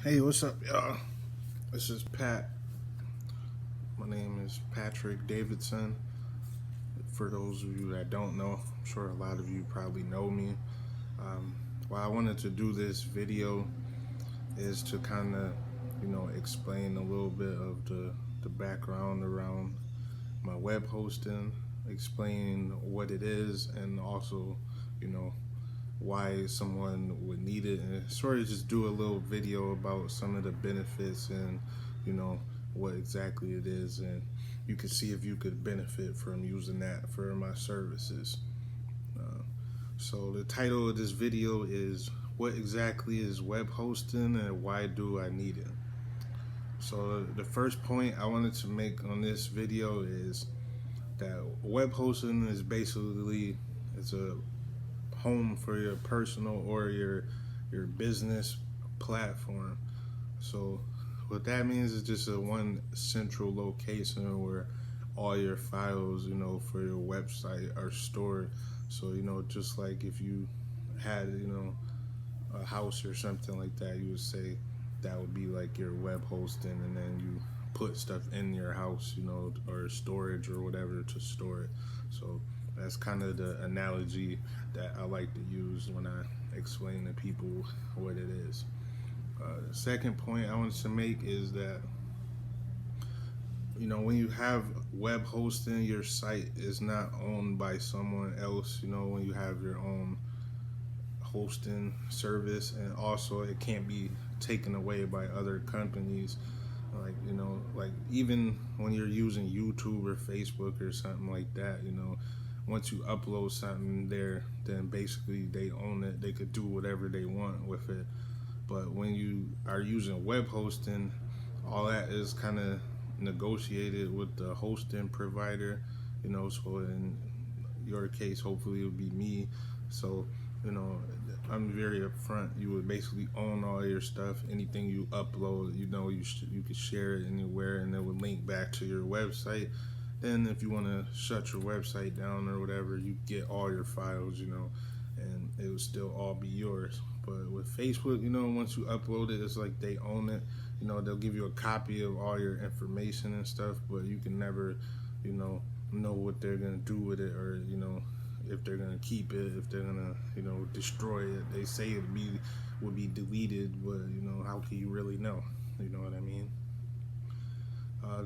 Hey, what's up, y'all? This is Pat. My name is Patrick Davidson. For those of you that don't know, I'm sure a lot of you probably know me. Um, why I wanted to do this video is to kind of, explain a little bit of the background around my web hosting, explain what it is, and also, you know, why someone would need it, and sort of just do a little video about some of the benefits and you know what exactly it is, and you can see if you could benefit from using that for my services. So the title of this video is what exactly is web hosting and why do I need it. So the first point I wanted to make on this video is that web hosting is basically it's a home for your personal or your business platform. So what that means is just a one central location where all your files, for your website are stored. So, just like if you had, a house or something like that, you would say that would be like your web hosting, and then you put stuff in your house, or storage or whatever to store it. So that's kind of the analogy that I like to use when I explain to people what it is. The second point I want to make is that when you have web hosting, your site is not owned by someone else. When you have your own hosting service, and also it can't be taken away by other companies. Like even when you're using YouTube or Facebook or something like that, once you upload something there, then basically they own it. They could do whatever they want with it. But when you are using web hosting, all that is kind of negotiated with the hosting provider, so in your case, hopefully it would be me. So, you know, I'm very upfront. You would basically own all your stuff. Anything you upload, you could share it anywhere, and it would link back to your website. Then, if you want to shut your website down or whatever, you get all your files, and it would still all be yours. But with Facebook, once you upload it, it's like they own it. They'll give you a copy of all your information and stuff, but you can never, know what they're gonna do with it, or if they're gonna keep it, if they're gonna destroy it. They say would be deleted, but how can you really know? You know what I mean?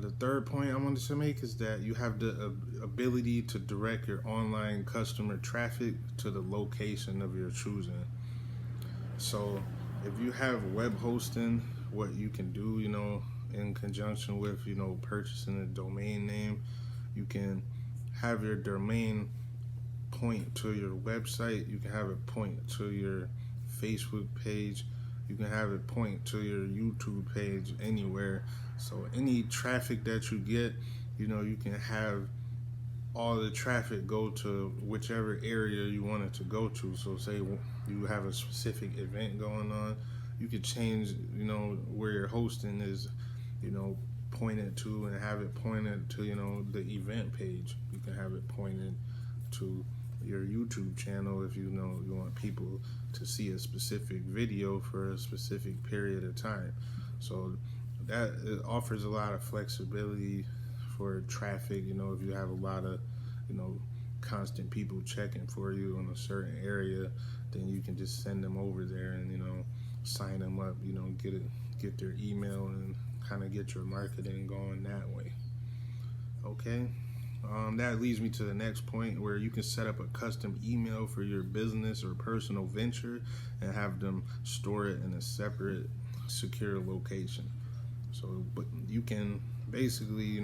The third point I wanted to make is that you have the ability to direct your online customer traffic to the location of your choosing. So if you have web hosting, what you can do, in conjunction with, purchasing a domain name, you can have your domain point to your website. You can have it point to your Facebook page. You can have it point to your YouTube page, anywhere. So any traffic that you get, you can have all the traffic go to whichever area you want it to go to. So say you have a specific event going on, you could change, where your hosting is, pointed to, and have it pointed to, the event page. You can have it pointed to your YouTube channel if you want people to see a specific video for a specific period of time. So that it offers a lot of flexibility for traffic. If you have a lot of constant people checking for you in a certain area, then you can just send them over there and sign them up, get their email, and kind of get your marketing going that way. Okay. That leads me to the next point, where you can set up a custom email for your business or personal venture and have them store it in a separate, secure location. So, but you can basically,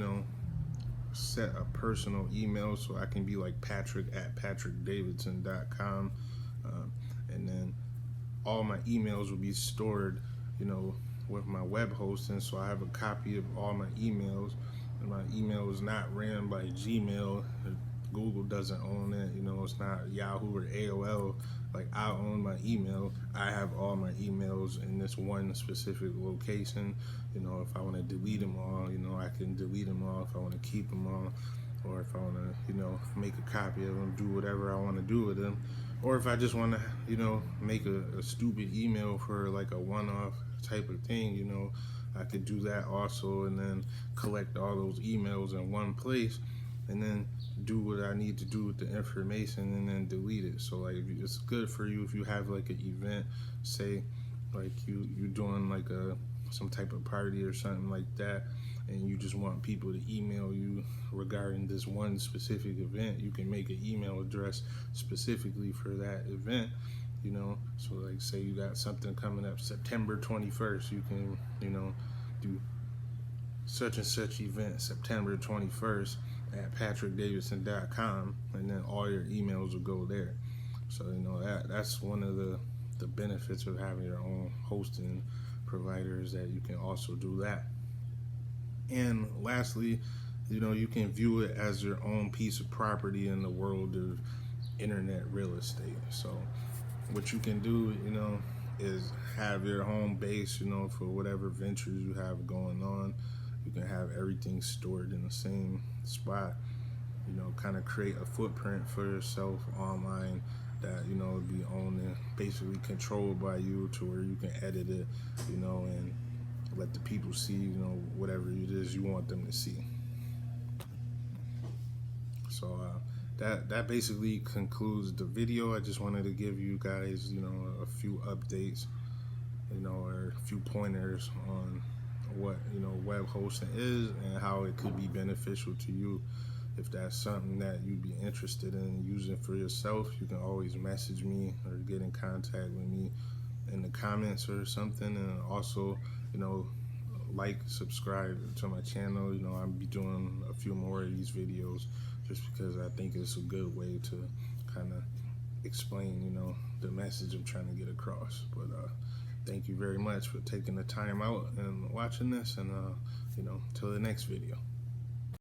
set a personal email, so I can be like patrick@patrickdavidson.com, and then all my emails will be stored, with my web hosting. So I have a copy of all my emails, and my email is not ran by Gmail. Google doesn't own it. It's not Yahoo or AOL. Like, I own my email. I have all my emails in this one specific location. If I want to delete them all, I can delete them all. If I want to keep them all, or if I want to, make a copy of them, do whatever I want to do with them, or if I just want to, make a stupid email for like a one-off type of thing, I could do that also, and then collect all those emails in one place, and then do what I need to do with the information, and then delete it. So like, it's good for you if you have like an event, say like you doing like some type of party or something like that, and you just want people to email you regarding this one specific event. You can make an email address specifically for that event. So like, say you got something coming up September 21st, you can do such and such event September 21st at patrickdavidson.com, and then all your emails will go there. So that's one of the benefits of having your own hosting providers, that you can also do that. And lastly, you can view it as your own piece of property in the world of internet real estate. So what you can do, is have your home base, for whatever ventures you have going on. You can have everything stored in the same spot, kind of create a footprint for yourself online that, would be owned and basically controlled by you, to where you can edit it, and let the people see, whatever it is you want them to see. So that basically concludes the video. I just wanted to give you guys, a few updates, or a few pointers on what, web hosting is, and how it could be beneficial to you. If that's something that you'd be interested in using for yourself, you can always message me or get in contact with me in the comments or something. And also, like, subscribe to my channel. I'll be doing a few more of these videos, just because I think it's a good way to kind of explain, the message I'm trying to get across. But thank you very much for taking the time out and watching this, and till the next video.